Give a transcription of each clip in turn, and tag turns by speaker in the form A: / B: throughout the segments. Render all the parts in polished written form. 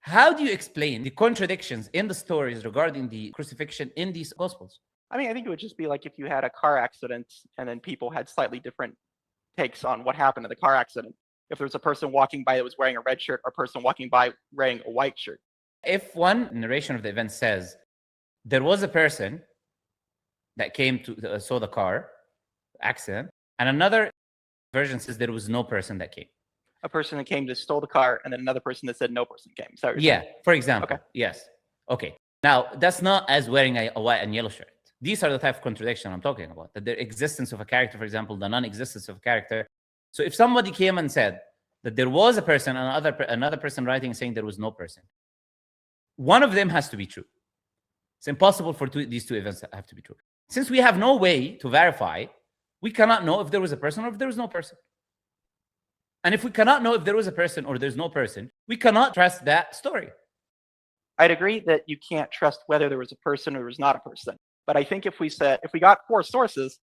A: How do you explain the contradictions in the stories regarding the crucifixion in these Gospels?
B: I mean, I think it would just be like if you had a car accident and then people had slightly different takes on what happened in the car accident. If there was a person walking by that was wearing a red shirt or a person walking by wearing a white shirt.
A: If one narration of the event says there was a person that came to saw the car accident, and another version says there was no person that came.
B: A person that came to stole the car, and then another person that said no person came. So
A: yeah, for example.
B: Okay.
A: Yes. Okay. Now, that's not as wearing a white and yellow shirt. These are the type of contradiction I'm talking about. That the existence of a character, for example, the non-existence of a character. So if somebody came and said that there was a person and another person writing and saying there was no person, one of them has to be true. It's impossible for these two events have to be true. Since we have no way to verify, we cannot know if there was a person or if there was no person. And if we cannot know if there was a person or there's no person, we cannot trust that story.
B: I'd agree that you can't trust whether there was a person or there was not a person. But I think if we got 4 sources,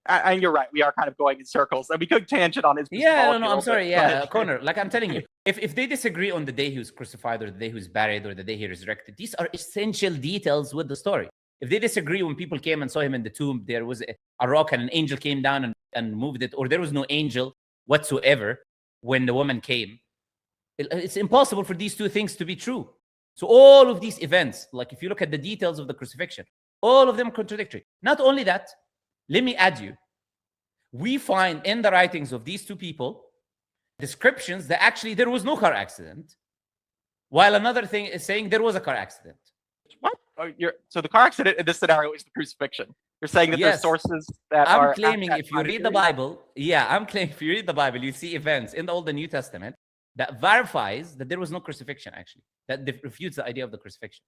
B: and you're right, we are kind of going in circles, and we could tangent on his.
A: I'm sorry. Yeah, Connor, like I'm telling you, if they disagree on the day he was crucified or the day he was buried or the day he resurrected, these are essential details with the story. If they disagree when people came and saw him in the tomb, there was a rock and an angel came down and moved it, or there was no angel whatsoever when the woman came, it's impossible for these two things to be true. So all of these events, like if you look at the details of the crucifixion, all of them contradictory. Not only that, let me add you, we find in the writings of these two people descriptions that actually there was no car accident, while another thing is saying there was a car accident.
B: What? So the car accident in this scenario is the crucifixion. You're saying that there's sources that
A: I'm claiming if you read the Bible, I'm claiming if you read the Bible, you see events in the Old and New Testament that verifies that there was no crucifixion, actually, that refutes the idea of the crucifixion.